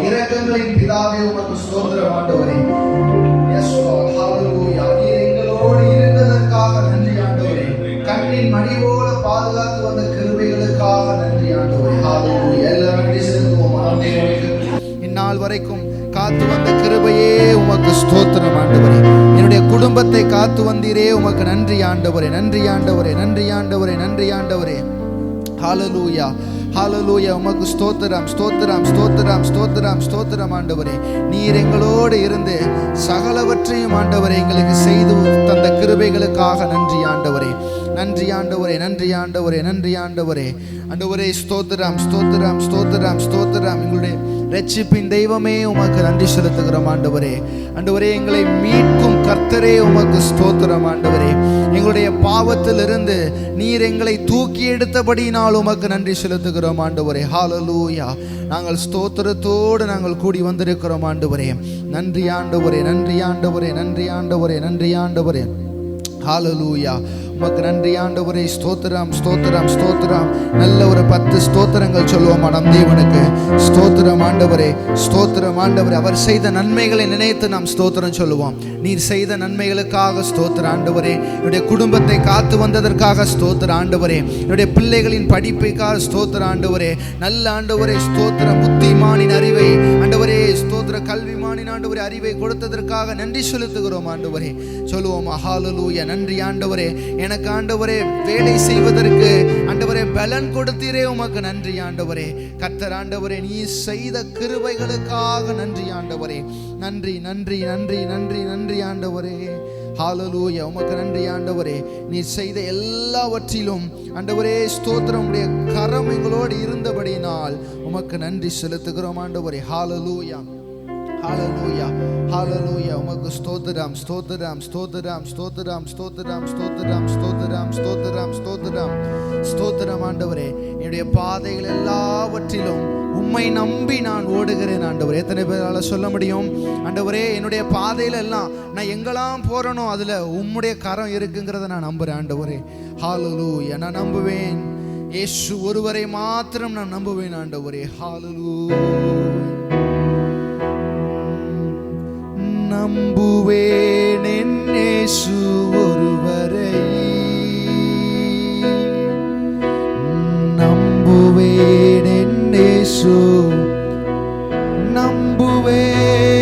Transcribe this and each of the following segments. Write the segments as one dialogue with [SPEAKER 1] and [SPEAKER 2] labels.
[SPEAKER 1] இரக்கங்களின் பிதாவே உமக்கு ஸ்தோத்திரம் ஆண்டவரே. எஸ் லார்ட், ஹalleluya. நீர் எங்களோடு இருந்ததற்காக நன்றி ஆண்டவரே. கண்ணின் மணி போல பாதுகாத்து வந்த கிருபைகளுக்காக நன்றி ஆண்டவரே. ஹalleluya. எல்லாரும் நன்றி செலுத்துவோம் ஆண்டவருக்கு. இந்நாள் வரைக்கும் காத்து வந்த கிருபையே உமக்கு ஸ்தோத்திரம் ஆண்டவரே. என்னுடைய குடும்பத்தை காத்து வந்தீரே உமக்கு நன்றி ஆண்டவரே. நன்றி ஆண்டவரே, நன்றி ஆண்டவரே, நன்றி ஆண்டவரே. ஹalleluya, ஹalleluya. உமக்கு ஸ்தோத்திரம், ஸ்தோத்திரம், ஸ்தோத்திரம், ஸ்தோத்திரம், ஸ்தோத்திரம் ஆண்டவரே. நீர் எங்களோடு இருந்து சகலவற்றையும் ஆண்டவரே எங்களுக்கு செய்து தந்த கிருபைகளுக்காக நன்றி ஆண்டவரே. நன்றி ஆண்டவரே, நன்றி ஆண்டவரே, நன்றி ஆண்டவரே. ஆண்டவரே ஸ்தோத்திரம், ஸ்தோத்திரம், ஸ்தோத்திரம், ஸ்தோத்திரம். எங்களுடைய ரட்சிப்பின் தெய்வமே உமக்கு நன்றி செலுத்துகிறோம் ஆண்டவரே. ஆண்டவரே எங்களை மீட்கும் கர்த்தரே உமக்கு ஸ்தோத்திரம் ஆண்டவரே. எங்களுடைய பாவத்தில் இருந்து நீர் எங்களை தூக்கி எடுத்தபடியினால் உமக்கு நன்றி செலுத்துகிறோம் ஆண்டவரே. ஹalleluya. நாங்கள் ஸ்தோத்திரத்தோடு நாங்கள் கூடி வந்திருக்கிறோம் ஆண்டவரே. நன்றி ஆண்டவரே, நன்றி ஆண்டவரே, நன்றி ஆண்டவரே, நன்றி ஆண்டவரே. ஹalleluya. உமக்கு நன்றி ஆண்டவரே. ஸ்தோத்திரம், ஸ்தோத்திரம், ஸ்தோத்திரம். நல்ல ஒரு 10 ஸ்தோத்திரங்கள் சொல்லுவோம் நம் தேவனுக்கு. ஸ்தோத்திரம் ஆண்டவரே, ஸ்தோத்திரம் ஆண்டவரே. அவர் செய்த நன்மைகளை நினைத்து நாம் ஸ்தோத்திரம் சொல்லுவோம். நீர் செய்த நன்மைகளுக்காக ஸ்தோத்திர ஆண்டவரே. என்னுடைய குடும்பத்தை காத்து வந்ததற்காக ஸ்தோத்திர ஆண்டவரே. என்னுடைய பிள்ளைகளின் படிப்பைக்காக ஸ்தோத்திர ஆண்டவரே. நல்ல ஆண்டவரே ஸ்தோத்திரம். புத்திமானின் அறிவை ஆண்டவரே ஸ்தோத்திர. கல்விமானின் ஆண்டவரே அறிவை கொடுத்ததற்காக நன்றி செலுத்துகிறோம் ஆண்டவரே. சொல்லுவோம் ஹalleluya. நன்றி ஆண்டவரே. எனக்கு ஆண்டவரே வேலை செய்வதற்கு ஆண்டவரே பலன் கொடுத்தீரே உமக்கு நன்றி ஆண்டவரே. கர்த்தர் ஆண்டவரே நீ செய்த கிருபைகளுக்காக நன்றி ஆண்டவரே. நன்றி, நன்றி, நன்றி, நன்றி, நன்றி ஆண்டவரே. ஹalleluya. உமக்கு நன்றி ஆண்டவரே. நீ செய்த எல்லாவற்றிலும் ஆண்டவரே ஸ்தோத்திரம். உடைய கரம் எங்களோடு இருந்தபடியினால் உமக்கு நன்றி செலுத்துகிறோம் ஆண்டவரே. ஹalleluya, ஹalleluya, ஹalleluya. உமக்கு ஸ்தோத்திரம், ஸ்தோத்திரம், ஸ்தோத்திரம், ஸ்தோத்திரம், ஸ்தோத்திரம், ஸ்தோத்திரம், ஸ்தோத்திரம், ஸ்தோத்திரம், ஸ்தோத்திரம், ஸ்தோத்திரம் ஆண்டவரே. என்னுடைய பாதைகள் எல்லாவற்றிலும் உம்மை நம்பி நான் ஓடுகிறேன் ஆண்டவரே. எத்தனை பேரால சொல்ல முடியும் ஆண்டவரே என்னுடைய பாதையில எல்லாம் நான் எங்கெல்லாம் போறேனோ அதுல உம்முடைய கரம் இருக்குங்கிறத நான் நம்புறேன் ஆண்டவரே. ஹalleluya. நான் நம்புவேன் இயேசு ஒருவரை மாத்திரம் நான் நம்புவேன் ஆண்டவரே. ஹalleluya. நம்புவேன் என் இயேசு ஒருவரை. நம்புவேன் என் இயேசு. நம்புவேன்,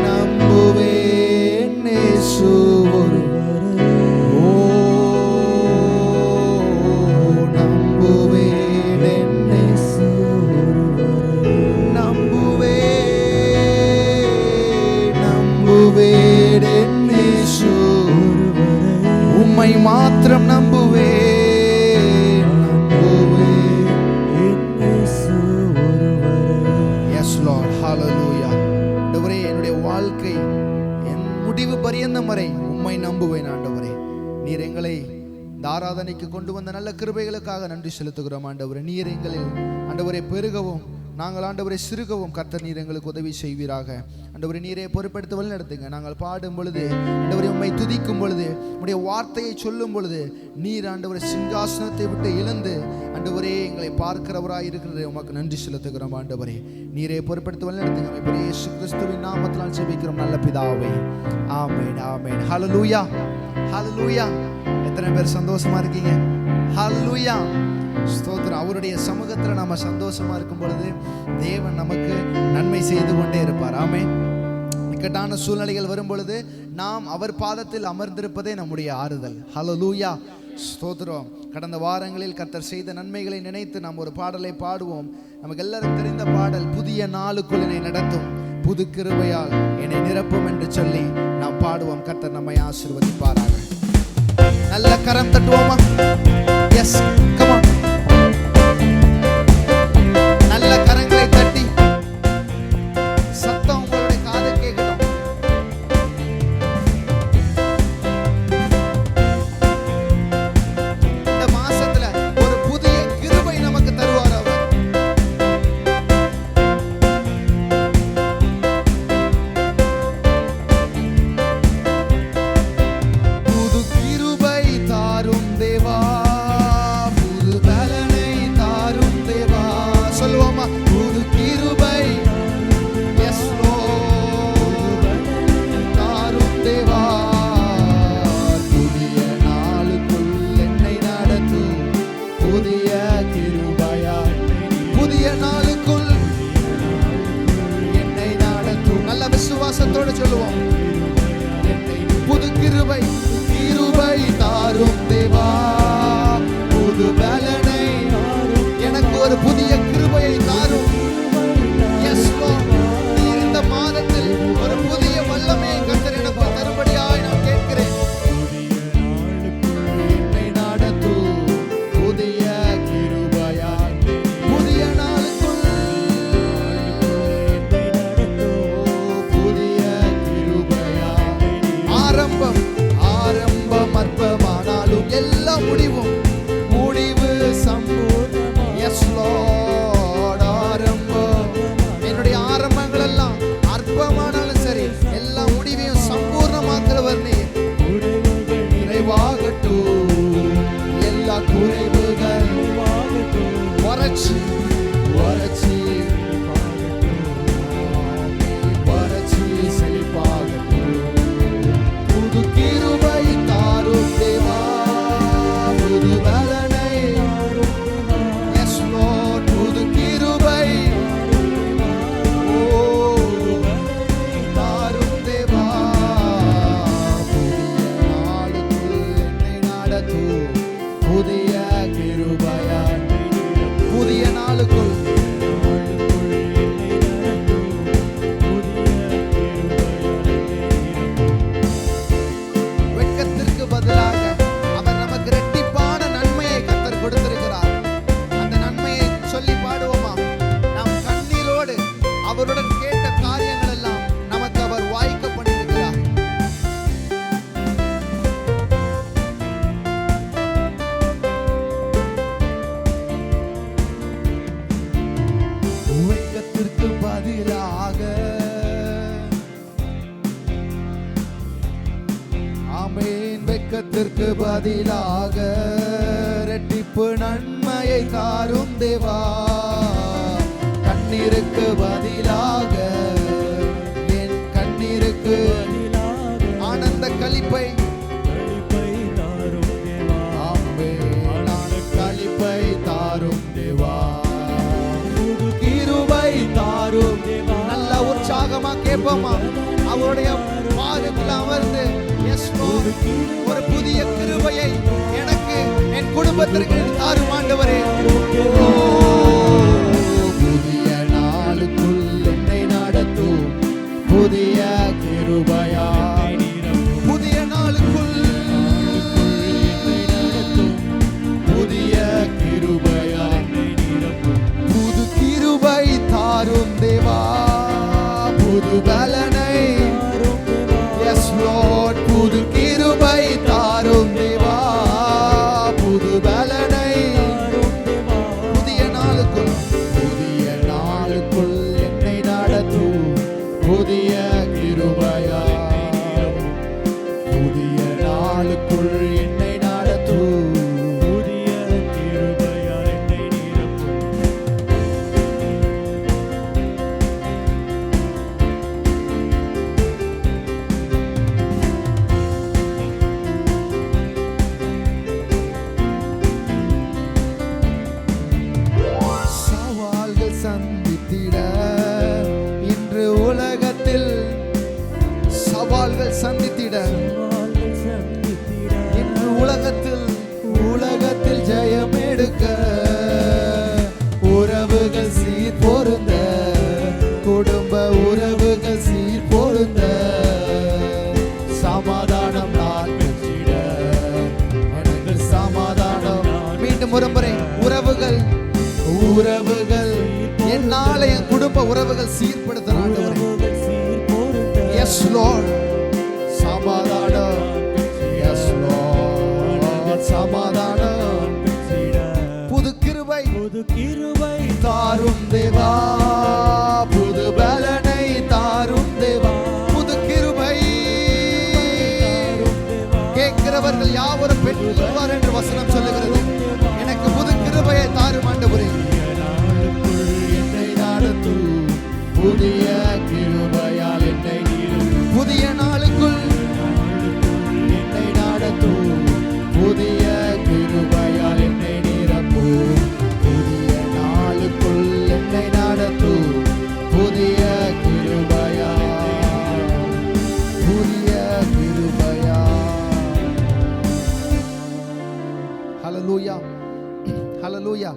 [SPEAKER 1] நம்புவேன் இயேசு ஒருவரை. ஓ நம்புவேன் என் இயேசு ஒருவரை. உம்மை மாத்திரம் நம்புவேன், நம்புவேன். எஸ் லார்ட், ஹalleluya. ஆண்டவரே என்னுடைய வாழ்க்கை என் முடிவு பரியந்தம் வரை உம்மை நம்புவேன் ஆண்டவரே. நீர் எங்களை இந்த ஆராதனைக்கு கொண்டு வந்த நல்ல கிருபைகளுக்காக நன்றி செலுத்துகிறோம் ஆண்டவரே. நீர் எங்களில் ஆண்டவரே பெருகவும் நாங்கள் ஆண்டவரை சிறுகவும் கர்த்தர் நீர் எங்களுக்கு உதவி செய்வீராக. ஆண்டவரை நீரே பொறுப்பெடுத்து வழி நடத்துங்க. நாங்கள் பாடும் பொழுது ஆண்டவரை உம்மை துதிக்கும் பொழுது உம்முடைய வார்த்தையை சொல்லும் பொழுது நீர் ஆண்டவரை சிங்காசனத்தை விட்டு எழுந்து ஆண்டவரே எங்களை பார்க்கிறவராய் இருக்கிறதே உமக்கு நன்றி செலுத்துகிறோம் ஆண்டவரே. நீரே பொறுப்பெடுத்து வழி நடத்துங்க. இப்படி இயேசு கிறிஸ்துவின் நாமத்தினால் ஜெபிக்கிறோம் நல்ல பிதாவே. ஆமென், ஆமென். ஹalleluya, ஹalleluya. எத்தனை பேர் சந்தோஷமா இருக்கீங்க? ஹalleluya, ஸ்தோத்திரம். அவருடைய சமூகத்தில் நாம சந்தோஷமா இருக்கும் பொழுது தேவன் நமக்கு நன்மை செய்து கொண்டே இருப்பார். ஆமென். இக்கட்டான சூழ்நிலைகள் வரும் பொழுது நாம் அவர் பாதத்தில் அமர்ந்திருப்பதே நம்முடைய ஆறுதல். ஹalleluya, ஸ்தோத்திரம். கடந்த வாரங்களில் கர்த்தர் செய்த நன்மைகளை நினைத்து நாம் ஒரு பாடலை பாடுவோம். நமக்கு எல்லாரும் தெரிந்த பாடல், புதிய நாளுக்குள் என்னை நடத்தும் புது கிருபையால் என்னை நிரப்பும் என்று சொல்லி நாம் பாடுவோம். கர்த்தர் நம்மை ஆசீர்வதிப்பாராக. நல்ல கரம் தட்டுவோமா? Yes, come on. நல்ல கரங்களை தட்டி சத்தம் உங்களுடைய காது கேட்கட்டும். கிருபை கிருபை தாரும் தேவா, புது பலனை எனக்கு ஒரு புதிய கிருபையை தாரும். எஸ் லார்ட், நீர் இந்த மாதத்தில் ஒரு புதிய வல்லமையை கர்த்தர் எனக்கு தரும்படியாய் நான் கேட்கிறேன். என்னை நடத்தும் புதிய கிருபையாய், புதிய நாளுக்குள் புதிய கிருபையாய். ஆரம்பம் ஆரம்பம் அற்பமானாலும் எல்லாம் முடிவும் முடிவு சம்பூர்ணம். எஸ் லார்ட், ஆரம்பம் என்னுடைய ஆரம்பங்கள் எல்லாம் அற்பமானாலும் சரி, எல்லா முடிவையும் சம்பூர்ணமாக்குறவர் நீர். நிறைவாகட்டும் எல்லா குறைவுகள், வறட்சி வறட்சி வறட்சி செழிப்பாகட்டும். புது கிருபை தாரும் தேவா, புது பலனை. எஸ் லார்ட், புது கிருபை தாரும் தேவா, புதிய நாளுக்குள் என்னை நடத்தும் புதிய கிருபையாய். புதிய நாளுக்குள் வெட்கத்திற்கு பதிலாக அவர் நமக்கு இரட்டிப்பான நன்மையை கர்த்தர் கொடுத்திருக்கிறார். அந்த நன்மையை சொல்லி பாடுவோமா? நாம் கண்ணீரோடு அவருடன் கேட்ட காரியங்கள் எல்லாம் நமக்கு அவர் வாய்க்க பண்ணியிருக்கிறார். வெட்கத்திற்கு பதிலாக, ஆமென், வெட்கத்திற்கு பதிலாக இரட்டிப்பு நன்மையை தாரும் தேவா. கண்ணீருக்கு பதிலாக, என் கண்ணீருக்கு ஆனந்த களிப்பை, ஆமென், களிப்பை தாரும் தேவா. கிருபை தாரும். நல்ல உற்சாகமா கேட்போமா? அவருடைய பாதத்தில் அமர்ந்து, எஸ் லார்ட், ஒரு புதிய கிருபையை எனக்கு என் குடும்பத்திற்கு தாரும் ஆண்டவரே. புதிய நாளுக்குள் என்னை நடத்தும் புதிய கிருபையாய். புதிய நாளுக்குள் என்னை நடத்தும் புதிய கிருபையாய். புது கிருபை தாரும் தேவா, புது பலனை. எஸ் லார்ட், புது கிருபை தாரும் தேவா, புது பலனை. புதிய நாளுக்குள் என்னை நடத்தும் புதிய கிருபையாய். புதிய நாளுக்குள் என்னை நடத்தும் புதிய கிருபையாய். என்னை நிரப்பும். சவால்கள் சந்தித்திட இன்று உலகத்தில், சவால்கள் சந்தித்திட இன்று உலகத்தில் ஜெயம் எடுக்க, உறவுகள் சீர் பொருந்த, குடும்ப உறவுகள் சீர் பொருந்த, சமாதானம் நான் பெற்றிட, எனக்கு சமாதானம். மீண்டும் ஒரு முறை, உறவுகள் என்னால என் குடும்ப உறவுகள் சீர்படுத்த ஆண்டவரே. எஸ் லார்ட், சமாதானம். எஸ் லார்ட், சமாதானம். புது கிருபை தாரும் தேவா, புது பலனை தாரும் தேவா. புது கிருபை கேட்கிறவர்கள் யாவரும் பெற்றுக்கொள்வார் என்று வசனம் சொல்லுகிறது. எனக்கு புது கிருபையை தாரும் ஆண்டவரே. என்னை நடத்தும் புதிய கிருபையால் என்னை நிரப்பும். புதிய நாளுக்குள் என்னை நடத்தும் புதிய கிருபையால் என்னை நிரப்பும். புதிய நாளுக்குள் என்னை நடத்தும் புதிய கிருபையால், புதிய கிருபையால். ஹல்லேலூயா, ஹல்லேலூயா.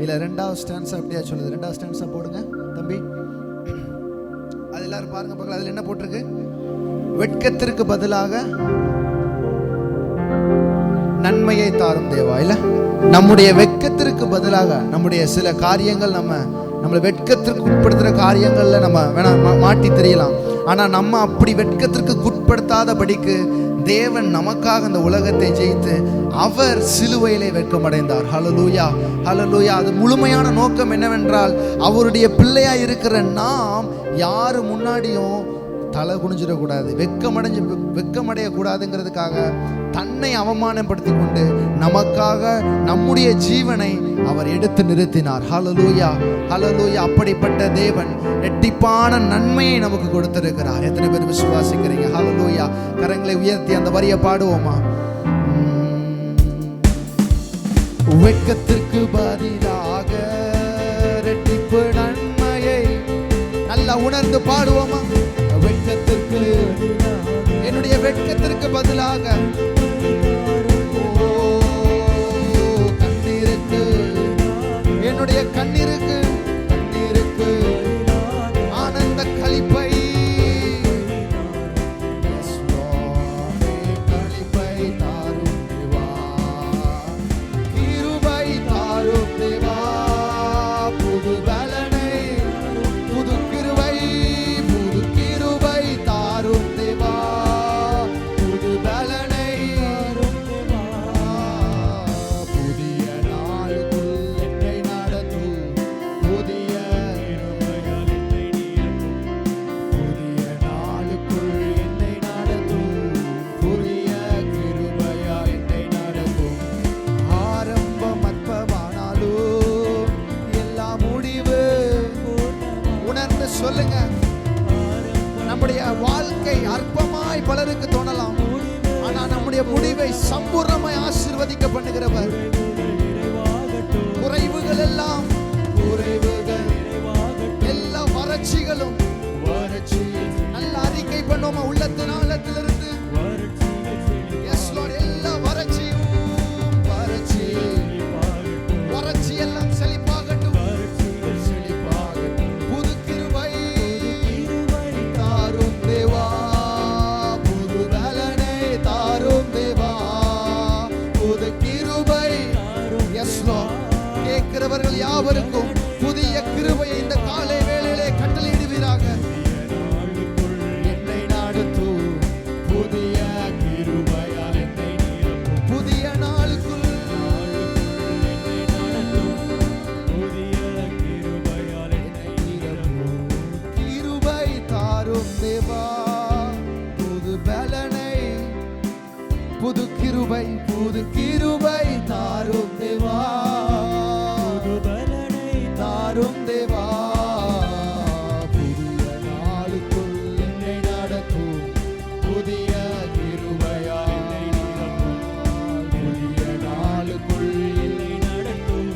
[SPEAKER 1] இல்ல ரெண்டாவது ஸ்டான்ஸா அப்படியே சொல்லுது. ரெண்டாவது ஸ்டான்ஸா போடுங்க தம்பி. அது எல்லாரும் பாருங்க பார்க்கலாம். அதுல என்ன போட்டிருக்கு? வெட்கத்திற்கு பதிலாக நன்மையை தாரும் தேவா. இல்ல நம்முடைய வெட்கத்திற்கு பதிலாக நம்முடைய சில காரியங்கள் நம்மளை வெட்கத்திற்கு உட்படுத்துற காரியங்கள்ல நம்ம வேணா மாட்டி தெரியலாம். ஆனா நம்ம அப்படி வெட்கத்திற்கு உட்படுத்தாதபடிக்கு தேவன் நமக்காக இந்த உலகத்தை ஜெயித்து அவர் சிலுவையிலே வெட்கமடைந்தார். ஹல்லேலூயா, ஹல்லேலூயா. அது முழுமையான நோக்கம் என்னவென்றால் அவருடைய பிள்ளையா இருக்கிற நாம் யாரு முன்னாடியும் தலை குனிஞ்சிடக்கூடாது, வெட்கமடையக்கூடாதுங்கிறதுக்காக தன்னை அவமானப்படுத்தி கொண்டு நமக்காக நம்முடைய ஜீவனை அவர் எடுத்து நிறுத்தினார். ஹல்லேலூயா, ஹல்லேலூயா. அப்படிப்பட்ட தேவன் ரெட்டிப்பான நன்மையை நமக்கு கொடுத்திருக்கிறார். எத்தனை பேர் விசுவாசிக்கிறீங்க? ஹல்லேலூயா. கரங்களை உயர்த்தி அந்த வரியை பாடுவோமா? வெட்கத்திற்கு பதிலாக ரெட்டிப்பு நன்மையை நல்லா உணர்ந்து பாடுவோமா? வெட்கத்திற்கு, என்னுடைய வெட்கத்திற்கு பதிலாக கண்ணீருக்கு, என்னுடைய கண்ணீருக்கு ஆனந்த களிப்பை, களிப்பை தாரும் தேவா, கிருபை தாரும் தேவா, புது பலனை, புது கிருபை, புது கிருபை தாரும் தேவா, புது பலனை, புதிய நாளுக்குள் என்னை நடத்தும், புதிய நாளுக்குள் என்னை நடத்தும், புதிய கிருபையா என்னை நடத்தும். ஆரம்பம் அற்பமானாலும் எல்லாம் முடிவு. உணர்ந்து சொல்லுங்க. நம்முடைய வாழ்க்கை அற்பமாய் பலருக்கு தோணலாம், ஆனா நம்முடைய முடிவை சம்பூர்ணமாய் ஆசீர்வதிக்க பண்ணுகிறவர். குறைவுகள் எல்லாம், குறைவுகள் எல்லா வறட்சிகளும், வறட்சி நல்ல அறிக்கை பண்ணுவோமா? உள்ளத்திலிருந்து எஸ் லார்ட். எல்லா வறட்சியும், வறட்சி வறட்சி எல்லாம் செழிப்பாகட்டும், செழிப்பாகட்டும். புது கிருபை தாரும் தேவா, புது பலனை தாரும் தேவா, புது கிருபை. S Lord. கேட்கிறவர்கள் யாவருக்கும் புதிய கிருபையை இந்த காலை வேளையிலே கட்டளையிடுவீராக. என்னை நடத்தும், புதிய கிருபையால் என்னை நிரப்பும், புதிய நாளுக்குள் என்னை நிரப்பும். கிருபை தாரும் தேவா, புது பலனை, புது கிருபை, புது கிருபை தாரும் தேவா, புது பலனை தாரும் தேவா, புதிய நாளுக்குள் என்னை நடத்தும், புதிய கிருபையா என்னை நிரப்பும், புதிய நாளுக்குள் என்னை நடத்தும்,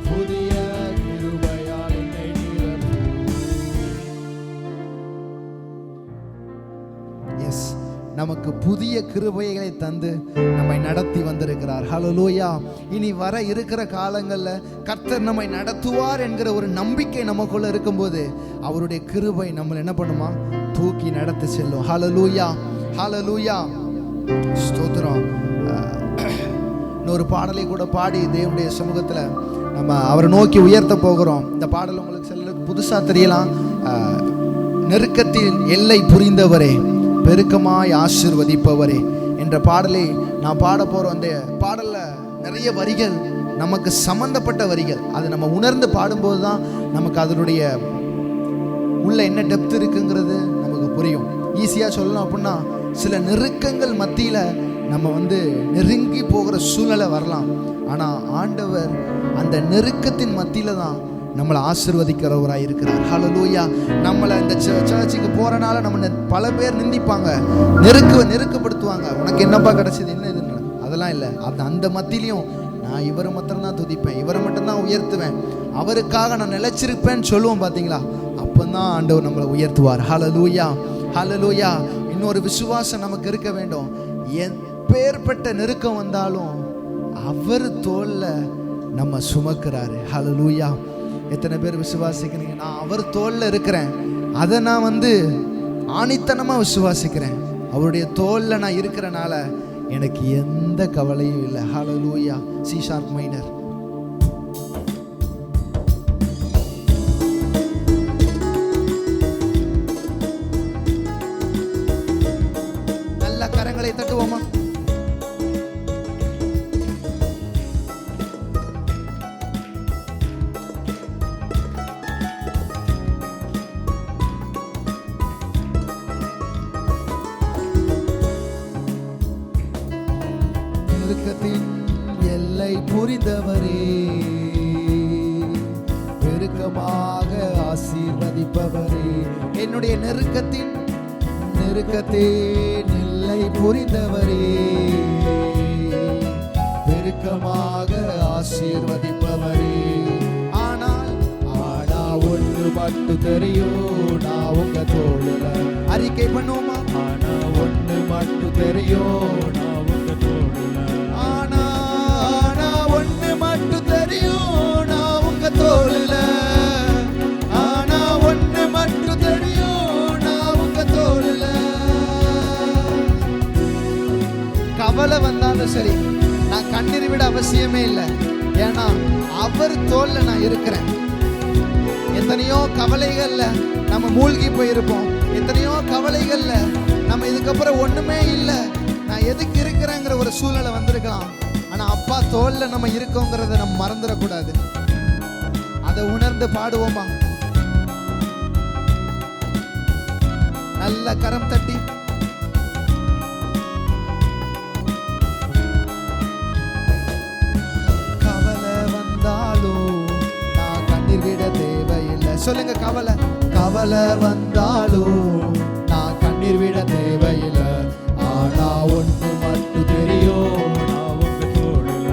[SPEAKER 1] புதிய கிருபையா என்னை நிரப்பும். எஸ், நமக்கு புதிய கிருபைகளை தந்து நம்மை நடத்தி வந்திருக்கிறார். ஹல்லேலூயா. இனி வர இருக்கிற காலங்களில் கர்த்தர் நம்மை நடத்துவார் என்கிற ஒரு நம்பிக்கை நமக்குள்ள இருக்கும்போது அவருடைய கிருபை நம்மளை என்ன பண்ணுமா? தூக்கி நடத்தி செல்லும். ஹல்லேலூயா, ஹல்லேலூயா. ஸ்தோத்திரம். இன்னொரு பாடலை கூட பாடி தேவனுடைய சமூகத்தில் நம்ம அவரை நோக்கி உயர்த்த போகிறோம். இந்த பாடல் உங்களுக்கு சிலருக்கு புதுசாக தெரியலாம். நெருக்கத்தில் எல்லை புரிந்தவரே, பெருக்கமாய் ஆசீர்வதிப்பவரே என்ற பாடலை நான் பாட போகிறோம். அந்த பாடலில் நிறைய வரிகள் நமக்கு சம்பந்தப்பட்ட வரிகள். அது நம்ம உணர்ந்து பாடும்போது தான் நமக்கு அதனுடைய உள்ள என்ன டெப்த் இருக்குங்கிறது நமக்கு புரியும். ஈஸியாக சொல்லணும் அப்படின்னா, சில நெருக்கங்கள் மத்தியில் நம்ம நெருங்கி போகிற சூழ்நிலை வரலாம். ஆனால் ஆண்டவர் அந்த நெருக்கத்தின் மத்தியில் தான் நம்மளை ஆசீர்வதிக்கிறவராக இருக்கிறார். ஹல்லேலூயா. நம்மளை இந்த சர்ச்சுக்கு போகிறனால நம்ம பல பேர் நிந்திப்பாங்க, நெருக்கப்படுத்துவாங்க. உனக்கு என்னப்பா கிடைச்சது, என்ன இதுன்னு. அதெல்லாம் இல்லை. அந்த மத்தியிலையும் நான் இவரை மட்டும்தான் துதிப்பேன், இவரை மட்டும்தான் உயர்த்துவேன், அவருக்காக நான் நிலைச்சிருப்பேன்னு சொல்லுவோம். பார்த்தீங்களா? அப்போதான் ஆண்டவர் நம்மளை உயர்த்துவார். ஹல்லேலூயா, ஹல்லேலூயா. இன்னொரு விசுவாசம் நமக்கு இருக்க வேண்டும். எப்பேற்பட்ட நெருக்கம் வந்தாலும் அவர் தோல்ல நம்ம சுமக்கிறாரு. ஹல்லேலூயா. எத்தனை பேர் விசுவாசிக்கிறீங்க? நான் அவர் தோல்ல இருக்கிறேன், அதை நான் ஆணித்தனமா விசுவாசிக்கிறேன். அவருடைய தோல்ல நான் இருக்கிறனால எனக்கு எந்த கவலையும் இல்லை. ஹல்லேலூயா. C sharp minor. நல்ல கரங்களை தட்டுவோமா? நெருக்கத்தின் எல்லை புரிந்தவரே, பெருக்கமாக ஆசீர்வதிப்பவரே. என்னுடைய நெருக்கத்தின் எல்லை புரிந்தவரே, பெருக்கமாக ஆசீர்வதிப்பவரே. ஆனால் ஒன்று மட்டும் தெரியும், நான் உங்க தோளுல. அறிக்கை பண்ணுவோமா? ஆனா ஒன்று மட்டும் தெரியும், நான் உங்க தோளுல. ஆனா ஒன்று மட்டும் தெரியும், நான் உங்க தோளுல. ஆனா ஒன்று மட்டும் தெரியும், நான் உங்க தோளுல. கவலை வந்தாலும் சரி, நான் கண்ணீர் விட அவசியமே இல்லை. ஏன்னா அவர் தோல்ல நான் இருக்கிறேன். எத்தனையோ கவலைகள்ல நம்ம மூழ்கி போயிருப்போம். எத்தனையோ கவலைகள்ல நம்ம இதுக்கப்புறம் ஒண்ணுமே இல்லை, நான் எதுக்கு இருக்கிறேங்கிற ஒரு சூழ்நிலை வந்திருக்கலாம். ஆனா அப்பா தோல்ல நம்ம இருக்கோங்கிறத நம்ம மறந்துடக்கூடாது. அதை உணர்ந்து பாடுவோமா? நல்ல கரம் தட்டி. கவலை வந்தாலும் நான் கண்ணீர் விட தேவையில்லை. சொல்லுங்க, கவலை வந்தாலும் நான் கண்ணீர் விட தேவையில்லை. ஆனா ஒன்று மட்டும் தெரியும், நான் உங்க தோளுல.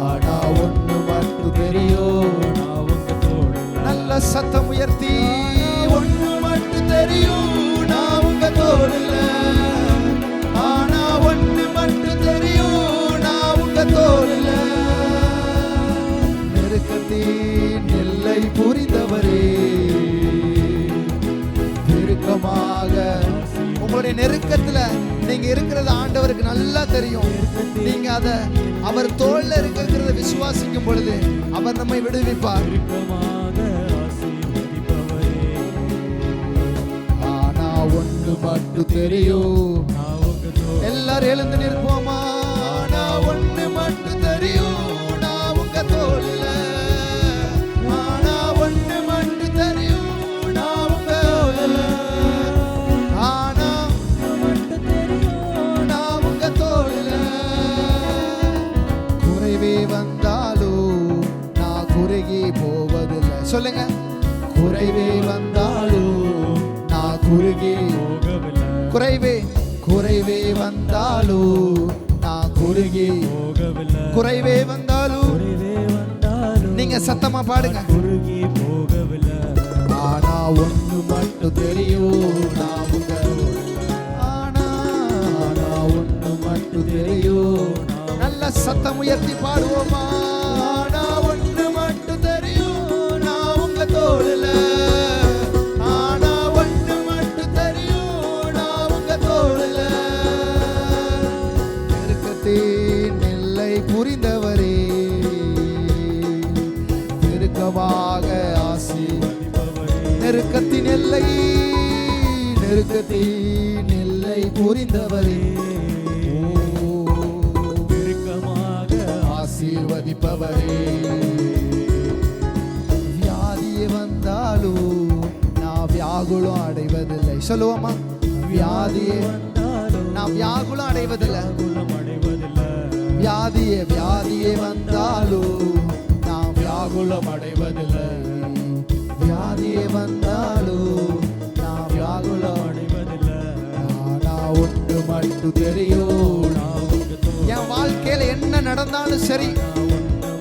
[SPEAKER 1] ஆனா ஒன்று மட்டும் தெரியும், நான் உங்க தோளுல. நல்ல சத்தம் உயர்த்தி, ஒன்று மட்டும் தெரியும், நான் உங்க தோளுல. ஆனா ஒன்று மட்டும் தெரியும், நான் உங்க தோளுல. நெருக்கத்தின் எல்லை புரிந்தவரே, பெருக்கமாக. உங்களுடைய நெருக்கத்துல நீங்க இருக்கிறது ஆண்டவருக்கு நல்லா தெரியும். நீங்க அவர் தோள்ல இருக்கிறத விசுவாசிக்கும் பொழுது அவர் நம்மை விடுவிப்பார். ஆனா ஒன்று மட்டும் தெரியும். எல்லாரும் எழுந்து நிற்போமா? ஆனா ஒன்று மட்டும் தெரியும், நான் உங்க தோள்ல. ஆனா ஒன்று மட்டும் தெரியும், நான் உங்க தோள்ல. ஆனா மட்டும் தெரியும், நான் உங்க தோள்ல. குறைவே வந்தாலும் நான் குறுகி போவதில்லை. சொல்லுங்க, குறைவே வந்தாலும் நான் குறுகி போகவில்லை. குறைவே வந்தாலும் நான் குறுகி போகவில்லை. குறைவே வந்தாலும் நீங்க சத்தமா பாடுங்க. குறுகி போகவில்லை. ஆனா ஒன்று மட்டும் தெரியும், நான் உங்க தோளுல. ஆனா ஒன்று மட்டும் தெரியும். நல்ல சத்தம் உயர்த்தி பாடுவோமா? ஆனா ஒன்று மட்டும் தெரியும், நான் உங்க தோளுல. ஆனா ஒன்று மட்டும் தெரியும், நான் உங்க தோளுல. நெருக்கத்தின் எல்லை புரிந்தவரே, பெருக்கமாக ஆசீர்வதிப்பவரே. நெருக்கத்தின் எல்லை புரிந்தவரே, பெருக்கமாக ஆசீர்வதிப்பவரே. வியாதியே வந்தாலும் நான் வியாகுலம் அடைவதில்லை. சொல்லுவோமா? வியாதியே வந்தாலும் நான் வியாகுலம் அடைவதில்லை. வியாதியே வந்தாலும் நான் வியாகுலம் அடைவதில்லை. வியாதியே வந்தாலும் நான் வியாகுலம் அடைவதில்லை. ஆனா ஒன்று மட்டும் தெரியும், என் வாழ்க்கையில என்ன நடந்தாலும் சரி,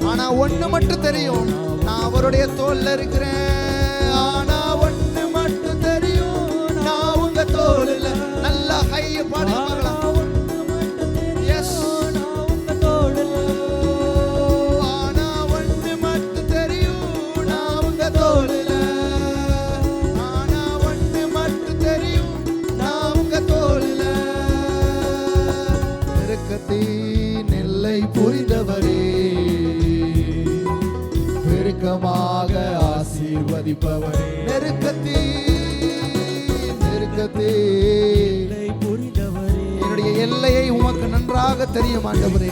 [SPEAKER 1] ஆனா ஒண்ணு மட்டும் தெரியும், நான் அவருடைய தோல்ல இருக்கிறேன். ஆனா ஒண்ணு மட்டும் தெரியும், நான் உங்க தோல்ல. நல்லா கையை பாடி பார்க்கலாம். எஸ், நெருக்கத்தின் எல்லை புரிந்தவரே, பெருக்கமாக ஆசீர்வதிப்பவரே. என்னுடைய எல்லையை உமக்கு நன்றாக தெரியும் ஆண்டவரே.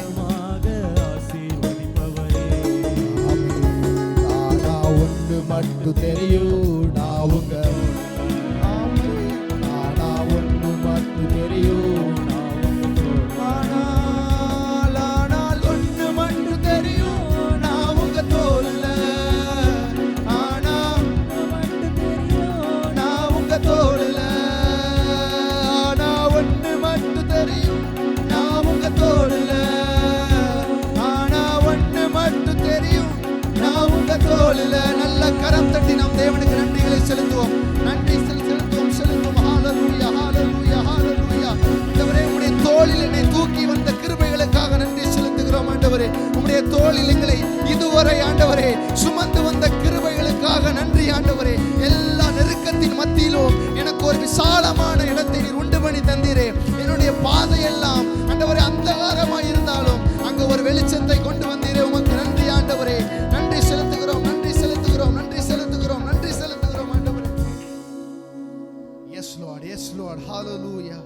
[SPEAKER 1] ஒன்று மட்டும் தெரியும், நான் உங்க ஒன்று மட்டும் தெரியும், ஆனால் ஒன்று மட்டும் தெரியும், நான் உங்க தோல்ல. ஆனால் நான் உங்க தோல்ல, ஆனால் ஒன்று மட்டும் தெரியும், நான் உங்க தோல்ல. ஆனால் ஒன்று மட்டும் தெரியும், நான் உங்க தோல்ல. நல்ல கரம் தட்டி நாம் தேவனுக்கு நன்றிகளை செலுத்துவோம். நன்றி செலுத்துவோம். ஹalleluya, ஹalleluya, ஹalleluya. ஆண்டவரே, உம்முடைய தோளில் என்னை தூக்கி வந்த கிருபைகளுக்காக நன்றி செலுத்துகிறோம் ஆண்டவரே. உம்முடைய தோளில் எங்களை இதுவரை ஆண்டவரே சுமந்து வந்த கிருபைகளுக்காக நன்றி ஆண்டவரே. எல்லா நெருக்கத்தின் மத்தியிலும் எனக்கு ஒரு விசாலமான இடத்தை நீர் உண்டு பண்ணி தந்தீரே. என்னுடைய பாதையெல்லாம் ஆண்டவரே அந்தகாரமாய் இருந்தாலும் அங்க ஒரு வெளிச்சத்தை கொண்டு வந்தீரே. உமக்கு நன்றி ஆண்டவரே. நன்றி செலுத்துகிறோம், நன்றி செலுத்துகிறோம், நன்றி செலுத்துகிறோம், நன்றி செலுத்துகிறோம் ஆண்டவரே. எஸ் லார்ட், எஸ் லார்ட், ஹalleluya.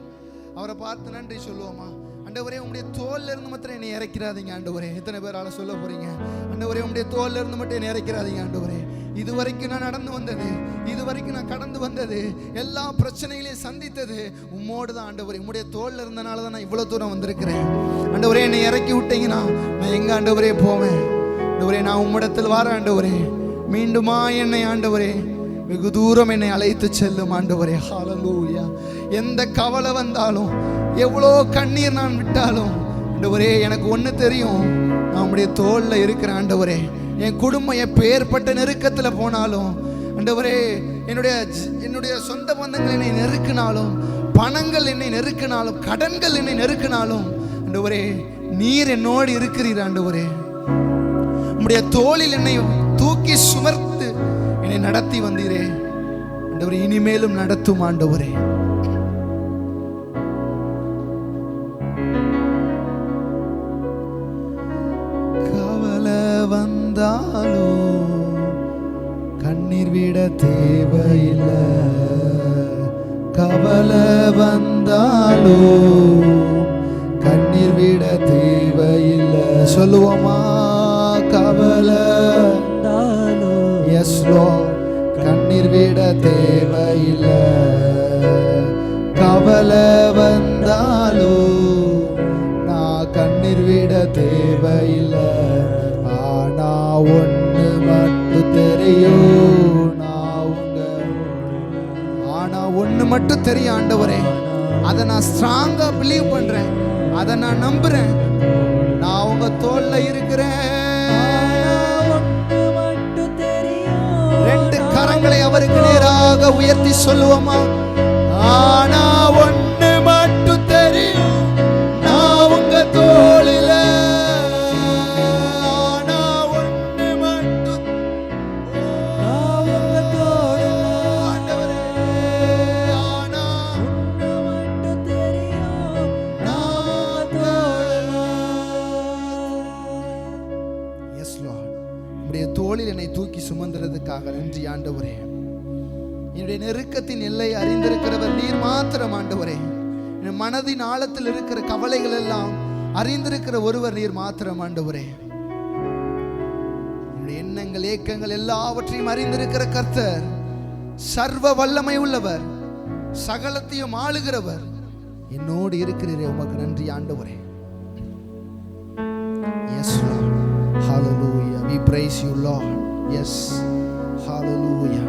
[SPEAKER 1] அவரை பார்த்து நன்றி சொல்லுவோமா? ஆண்டவரே, உம்முடைய தோல்ல இருந்து மட்டும் என்னை இறக்கிறாதீங்க ஆண்டவரே. எத்தனை பேரால சொல்ல போறீங்க? ஆண்டவரே, உம்முடைய தோல்ல இருந்து மட்டும் என்னை இறக்கிறாதீங்க ஆண்டவரே. இதுவரைக்கும் நான் நடந்து வந்தது, இதுவரைக்கும் நான் கடந்து வந்தது, எல்லா பிரச்சனைகளையும் சந்தித்தது உம்மோடு தான் ஆண்டவரே. உம்முடைய தோல்ல இருந்தனால தான் நான் இவ்வளவு தூரம் வந்திருக்கிறேன் ஆண்டவரே. என்னை இறக்கி விட்டீங்கன்னா நான் எங்க ஆண்டவரே போவேன்? ஆண்டவரே, நான் உம்மிடத்தில் வர ஆண்டவரே. மீண்டுமா என்னை ஆண்டவரே வெகு தூரம் என்னை அழைத்து செல்லும் ஆண்டவரே. ஹalleluya. எந்த கவலை வந்தாலும், எவ்வளோ கண்ணீர் நான் விட்டாலும் ஆண்டவரே, எனக்கு ஒன்று தெரியும், நான் உம்முடைய தோல்ல இருக்கிற ஆண்டவரே. என் குடும்பம் எப்பேற்பட்ட நெருக்கத்தில் போனாலும் ஆண்டவரே, என்னுடைய சொந்த பந்தங்கள் என்னை நெருக்கினாலும், பணங்கள் என்னை நெருக்கினாலும், கடன்கள் என்னை நெருக்கினாலும் ஆண்டவரே, நீர் என்னோடு இருக்கிறீர் ஆண்டவரே. உம்முடைய தோளில் என்னை தூக்கி சுமர்த்து என்னை நடத்தி வந்தீரே ஆண்டவரே. இனிமேலும் நடத்தும் ஆண்டவரே. கவலை வந்தாலும் கண்ணீர் விட தேவையில்லை, கவலை வந்தாலும் கண்ணீர் விட தேவையில்லை. சொல்லுவோமா? கவலை வந்தாலும், எஸ் லார்ட், கண்ணீர் விட தேவையில்லை, கவலை வந்தாலும் நான் கண்ணீர் விட தேவையில்லை. ஆனா ஒன்று மட்டும் தெரியும், ஆனா ஒன்று மட்டும் தெரியும் ஆண்டவரே. அதை நான் ஸ்ட்ராங்கா பிலீவ் பண்றேன், அதை நான் நம்புறேன். நான் உங்க தோல்ல இருக்கிறேன். ரெண்டு கரங்களை அவருக்கு நேராக உயர்த்தி சொல்லுவோமா? ஆனா ஒன்று மட்டும் தெரியும், நான் உங்க தோளில. ஆனா ஒன்று மட்டும், நான் உங்க தோளில ஆண்டவரே. ஆனா ஒன்று மட்டும் தெரியும், நான் உங்க தோளில. எஸ் லார்ட், உம்முடைய தோளில் என்னை தூக்கி சுமந்துறதுக்காக நன்றி ஆண்டவரே. என்னுடைய நெருக்கத்தின் எல்லை அறிந்திருக்கிறவர் நீர் மாத்திரம் ஆண்டவரே. என் மனதின் ஆழத்தில் இருக்கிற கவலைகள் எல்லாம் அறிந்திருக்கிற ஒருவர் நீர் மாத்திரம் ஆண்டவரே. என்னுடைய எண்ணங்கள், ஏக்கங்கள் எல்லாவற்றையும் அறிந்திருக்கிற கர்த்தர், சர்வ வல்லமை உள்ளவர், சகலத்தையும் ஆளுகிறவர் என்னோடு இருக்கிறீரே. உமக்கு நன்றி ஆண்டவரே. Yes Lord, hallelujah, we praise you Lord. Yes, hallelujah.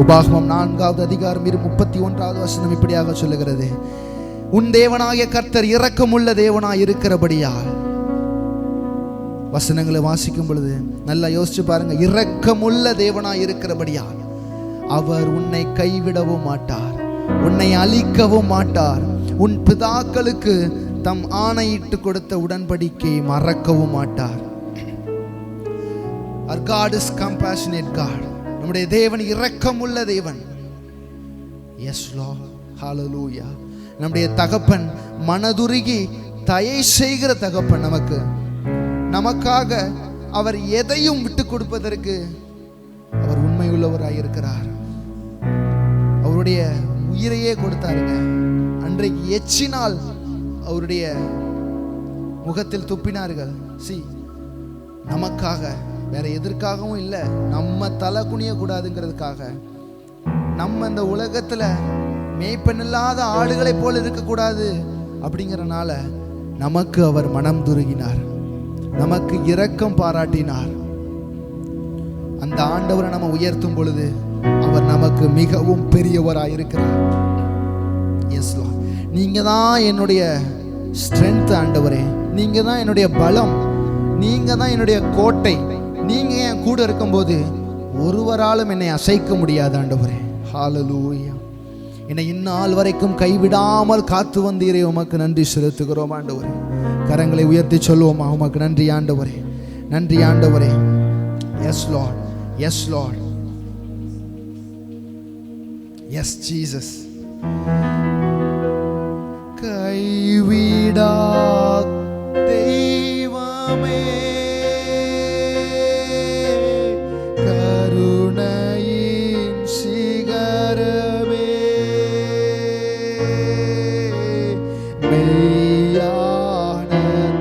[SPEAKER 1] உபாகமம் 4வது அதிகாரம் 31வது வசனம் இப்படியாக சொல்லுகிறது, உன் தேவனாகிய கர்த்தர் இரக்கமுள்ள தேவனாய் இருக்கிறபடியால். வசனங்களை வாசிக்கும் பொழுது நல்லா யோசிச்சு பாருங்க. இரக்கமுள்ள தேவனாய் இருக்கிறபடியால் அவர் உன்னை கைவிடவும் மாட்டார், உன்னை அழிக்கவும் மாட்டார். உன் பிதாக்களுக்கு தம் ஆணையிட்டு கொடுத்த உடன்படிக்கையை மறக்கவும் மாட்டார். Our God is compassionate God. நம்முடைய தேவன் இரக்கமுள்ள தேவன். Yes Lord, hallelujah. நம்முடைய தகப்பன் மனதுருகி தயை செய்கிற தகப்பன். நமக்காக அவர் எதையும் விட்டு கொடுப்பதற்கு அவர் உண்மை உள்ளவராயிருக்கிறார். அவருடைய உயிரையே கொடுத்தாருங்க. அன்றைக்கு எச்சினால் அவருடைய முகத்தில் துப்பினார்கள். நமக்காக, வேற எதற்காகவும் இல்லை, நம்ம தலை குனிய கூடாதுங்கிறதுக்காக. நம்ம இந்த உலகத்துல மேய்ப்பனில்லாத ஆடுகளை போல இருக்கக்கூடாது அப்படிங்கிறனால நமக்கு அவர் மனம் துருகினார், நமக்கு இரக்கம் பாராட்டினார். அந்த ஆண்டவரை நம்ம உயர்த்தும் பொழுது அவர் நமக்கு மிகவும் பெரியவராயிருக்கிறார். எஸ் லார்ட், நீங்க தான் என்னுடைய ஸ்ட்ரென்த் ஆண்டவரே, நீங்க தான் என்னுடைய பலம், நீங்க தான் என்னுடைய கோட்டை. நீங்க என் கூட இருக்கும்போது ஒருவராலும் என்னை அசைக்க முடியாது ஆண்டவரே. ஹல்லேலூயா. என்னை இந்நாள் வரைக்கும் கைவிடாமல் காத்து வந்தீரே, உமக்கு நன்றி செலுத்துகிறோம் ஆண்டவரே. கரங்களை உயர்த்தி சொல்லுவோமா, உமக்கு நன்றி ஆண்டவரே, நன்றி ஆண்டவரே. Yes Lord, yes Lord, yes Jesus. கைவிடா தெய்வமே, கருணையின் சிகரமே, மெய்யான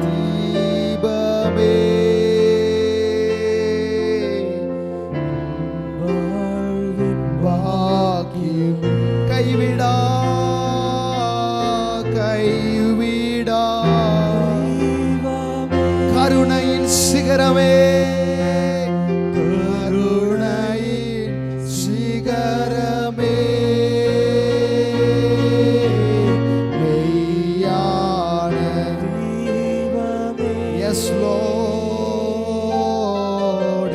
[SPEAKER 1] தீபமே, வாழ்வின் பாக்கியம். கைவிடா கைவிடா கருணையின் சிகரமே, கருணையின் சிகரமே, மெய்யான தீபமே. எஸ் லார்ட்,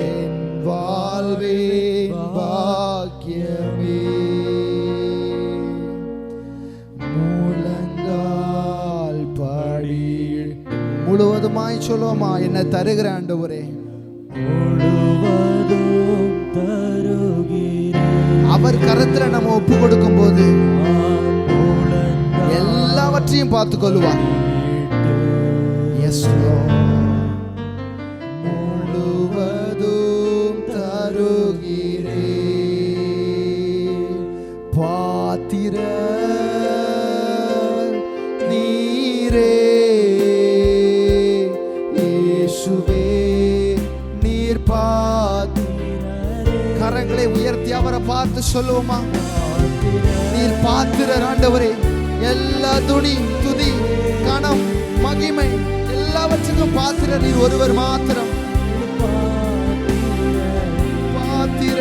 [SPEAKER 1] என் வாழ்வின் பாக்கியமே. முழங்கால் படி முழுவதுமாய் சொல்லுவோமா, என்ன தருகிற ஆண்டவரே, முழுவதும் தருகிறேன். அவர் கரத்துல நம்ம ஒப்பு கொடுக்கும் போது எல்லாவற்றையும் பார்த்து கொள்வார். எஸ் முழுவதும் தருகிறேன். பாத்திர நீரே இயேசுவே, நீர் பாத்திரரே. கரங்களை உயர்த்தி அவரை பார்த்து சொல்லுவோமா, நீர் பாத்திரர் ஆண்டவரே. எல்லா துதி கனம் மகிமை எல்லாவற்றுக்கும் பாத்திரர் நீர் ஒருவர் மாத்திரம். பாத்திர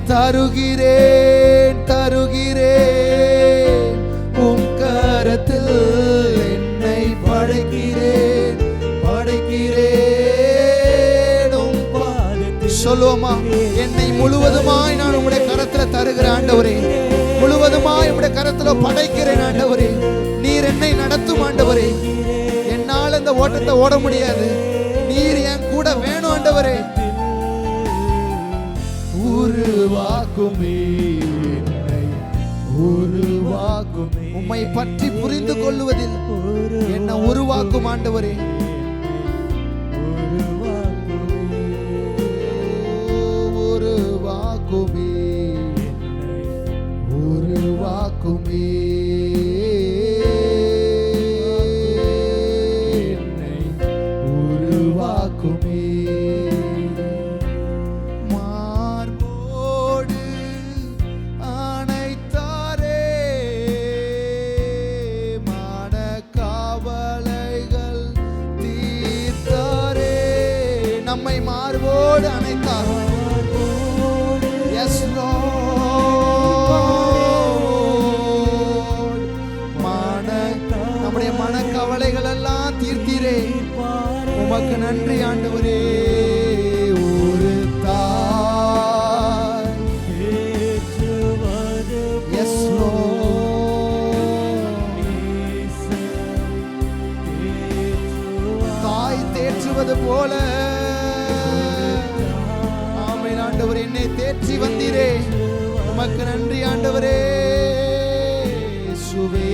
[SPEAKER 1] தருகிறேன் தருகிறேன் உம் கரத்தில் என்னை படைக்கிறேன் படைக்கிறேன் உம் பாதத்தில். சொல்லுவோமா, என்னை முழுவதுமாய் நான் உம்முடைய கரத்துல தருகிறேன் ஆண்டவரே, முழுவதுமாய் உம்முடைய கரத்துல படைக்கிறேன் ஆண்டவரே. நீர் என்னை நடத்தும் ஆண்டவரே. என்னால் இந்த ஓட்டத்தை ஓட முடியாது, நீர் என் கூட வேணும் ஆண்டவரே. உருவாக்குமே என்னை, உருவாக்குமே. உம்மை பற்றி புரிந்து கொள்வதில் என்னை உருவாக்கும் ஆண்டவரே. உருவாக்குமே உருவாக்குமே என்னை, உருவாக்குமே. நம்மை மார்போடு அணைத்தார். எஸ் லார்ட், நம்முடைய மனக்கவலை எல்லாம் தீர்த்தீரே, உமக்கு நன்றி ஆண்டவரே. ஒரு தாய், எஸ் தாய் தேற்றுவது போல ஆமென் ஆண்டவரே, என்னை தேற்றி வந்தீரே, உமக்கு நன்றி ஆண்டவரே. சுவே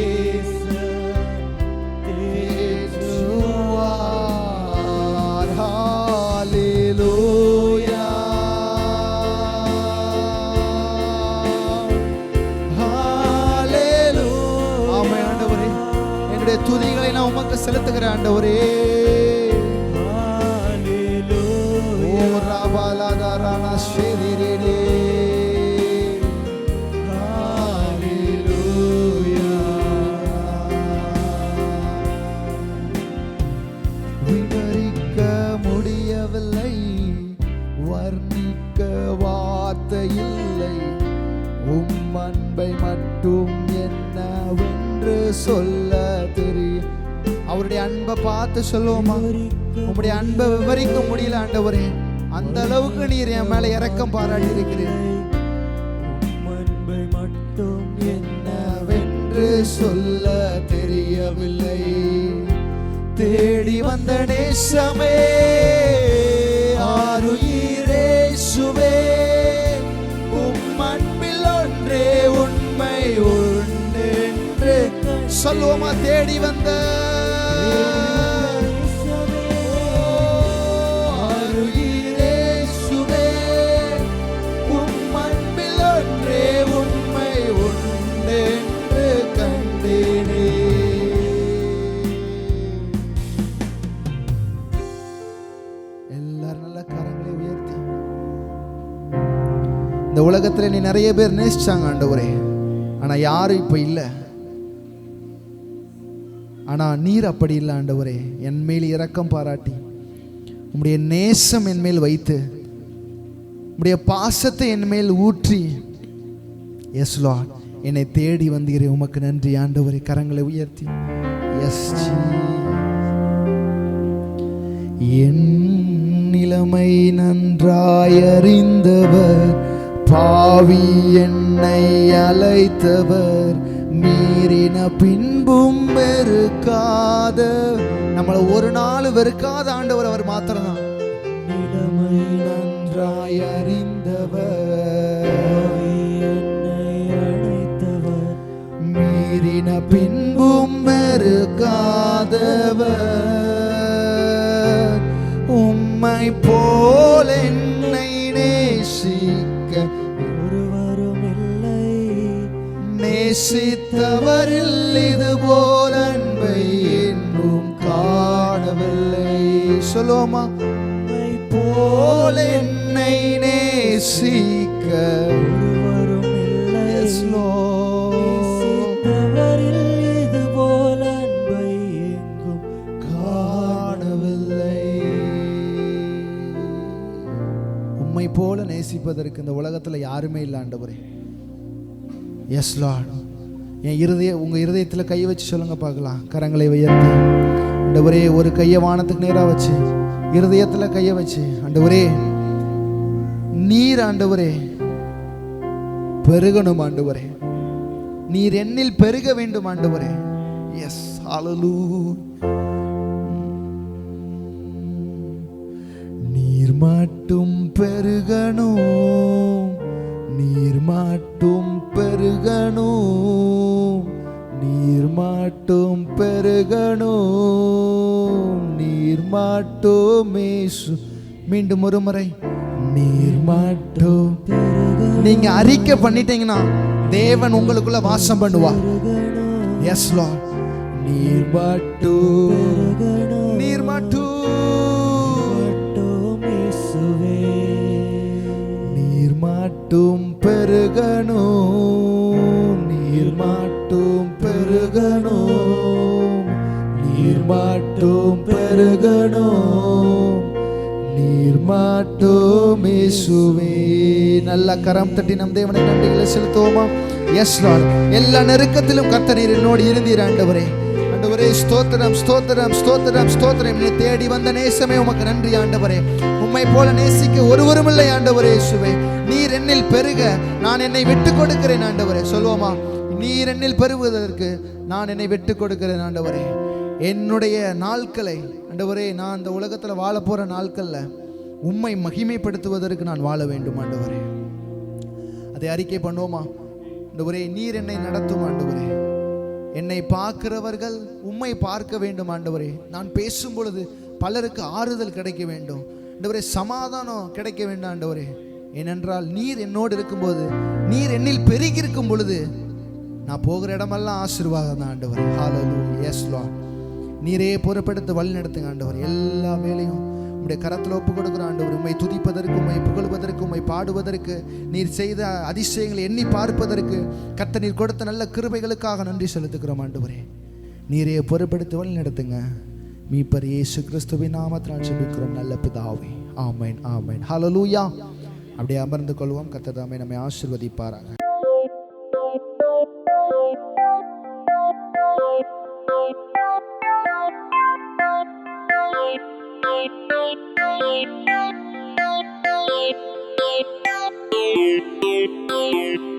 [SPEAKER 1] துதிகளை நான் உமக்கு செலுத்துகிறேன் ஆண்டவரே. ஓ ராபாலாதாரானா ஷேதிரேனே. ஹalleluya. விவரிக்க முடியவில்லை, வர்ணிக்க வார்த்தை இல்லை, உம் அன்பை மட்டும் என்னவென்று சொல்ல தெரியும். அவருடைய அன்பை பார்த்து சொல்லுவோமா? உங்களுடைய அன்பை விவரிக்க முடியல ஆண்டவரே, அந்த அளவுக்கு நீர் என் மேல இரக்கம் பாராட்டி இருக்கிறீர். அன்பை மட்டும் என்னவென்று சொல்ல தெரியவில்லை, தேடி வந்த நேசமே ஆருயிரேசுவே, உம் அன்பில் ஒன்றே உண்மை உண்டு என்று சொல்லுவோமா? தேடி வந்த ஆருயிரேசுவே, உம் அன்பில் ஒன்றே உண்மை உண்டு என்று கண்டேனே. எல்லாரும் நல்ல கரங்களை உயர்த்தி, இந்த உலகத்துல நீ நிறைய பேர் நேசிச்சாங்க ஆண்டவரே, ஆனா யாரும் இப்ப இல்லை. ஆனா நீர் அப்படி இல்லை ஆண்டவரே, என் மேல் இரக்கம் பாராட்டி உம்முடைய நேசம் என் மேல் வைத்து உம்முடைய பாசத்தை என் மேல் ஊற்றி, எஸ் லார்ட், என்னை தேடி வந்தீரே, உமக்கு நன்றி ஆண்டவரே. கரங்களை உயர்த்தி எஸ். என் நிலைமை நன்றாய் அறிந்தவர், பாவி என்னை அழைத்தவர், மீறின பின்பும் வெறுக்காத, நம்மளை ஒரு நாள் வெறுக்காத ஆண்டவர் அவர் மாத்திரம்தான். நிலைமை நன்றாய் அறிந்தவர், என்னை அழைத்தவர், மீறின பின்பும் வெறுக்காதவர், உம்மை போல் என்னை நேசிக்க ஒருவரும் இல்லை, நேசித்தவரில் இது போல் அன்பை இன்னும் காணவில்லை. சொல்லுவோமா? உம்மை போல் என்னை நேசிக்க ஒருவரும் இல்லை, நேசித்தவரில் இது போல் அன்பை எங்கும் காணவில்லை. உம்மை போல நேசிப்பதற்கு இந்த உலகத்துல யாருமே இல்லை ஆண்டவரே. எஸ் லார்ட், என் உங்க இருதயத்தில் கையை வச்சு சொல்லுங்க பார்க்கலாம். கரங்களை உயர்த்தி ஆண்டவரே, ஒரு கையை வானத்துக்கு நேரா வச்சு இருதயத்தில் கையை வச்சு, ஆண்டவரே நீர் ஆண்டவரே பெருகணும் ஆண்டவரே, நீர் என்னில் பெருக வேண்டும் ஆண்டவரே. எஸ் ஹalleluya. நீர் மட்டும் பெருகணும், நீர் மட்டும் பெருகணும், நீர் மட்டும் பெருகணும், நீர் மட்டும் இயேசு. மீண்டும் ஒரு முறை, நீர் மட்டும். நீங்க அறிக்கை பண்ணிட்டீங்கன்னா தேவன் உங்களுக்குள்ள வாசம் பண்ணுவார். எஸ் லார்ட், நீர் மட்டும், நீர் மட்டும், நீர் மட்டும் பெருகணும், நீர் மட்டும் பெருகணும், நீர் மட்டும் பெருகணும், நீர் மட்டும் இயேசுவே. நல்ல கரம் தட்டி நம் தேவனை நன்றிகளை செலுத்துவோமா? எஸ் லார்ட், எல்லா நெருக்கத்திலும் கர்த்தர் என்னோடு இருந்தீர் ஆண்டவரே. ஆண்டவரே ஆண்டவரே ஸ்தோத்திரம் ஸ்தோத்திரம் ஸ்தோத்திரம் ஸ்தோத்திரம். என்னை தேடி வந்த நேசமே உமக்கு நன்றி ஆண்டவரே. உம்மை போல நேசிக்க ஒருவரும் இல்லை ஆண்டவரே. இயேசுவே நீர் என்னில் பெருக நான் என்னை விட்டு கொடுக்கிறேன் ஆண்டவரே. சொல்லுவோமா? நீர் என்னில் பெருகுவதற்கு நான் என்னை விட்டு கொடுக்கிறேன் ஆண்டவரே. என்னுடைய நாட்களை ஆண்டவரே, நான் அந்த உலகத்தில் வாழ போற நாட்கள்ல உம்மை மகிமைப்படுத்துவதற்கு நான் வாழ வேண்டும் ஆண்டவரே. அதை அறிக்கை பண்ணுவோமா? ஆண்டவரே நீர் என்னை நடத்தும் ஆண்டவரே. என்னை பார்க்கிறவர்கள் உம்மை பார்க்க வேண்டும் ஆண்டவரே. நான் பேசும் பொழுது பலருக்கு ஆறுதல் கிடைக்க வேண்டும் ஆண்டவரே. சமாதானம் கிடைக்க வேண்டும் ஆண்டவரே. ஏனென்றால் நீர் என்னோடு இருக்கும்போது, நீர் என்னில் பெருகி இருக்கும் பொழுது நான் போகிற இடமெல்லாம் ஆசீர்வாதம் தான் ஆண்டவரே. ஹல்லேலூயா. Yes Lord. நீரே பொறுப்பெடுத்து வழி நடத்துங்க ஆண்டவர். எல்லா வேலையும் உம்முடைய கரத்தில் ஒப்பு கொடுக்குற ஆண்டவர். உம்மை துதிப்பதற்கு, உம்மை புகழ்வதற்கு, உம்மை பாடுவதற்கு, நீர் செய்த அதிசயங்களை எண்ணி பார்ப்பதற்கு, கர்த்தர் நீர் கொடுத்த நல்ல கிருபைகளுக்காக நன்றி செலுத்துகிறோம் ஆண்டவரே. நீரே பொறுப்பெடுத்து வழி நடத்துங்க. மீட்பர் இயேசு கிறிஸ்துவின் நாமத்தில் ஜெபிக்கிறோம் நல்ல பிதாவே. ஆமென் ஆமென். ஹல்லேலூயா. அப்படியே அமர்ந்து கொள்வோம். கர்த்தர் தாமே நம்மை ஆசீர்வதிப்பாராக.
[SPEAKER 2] Thank you.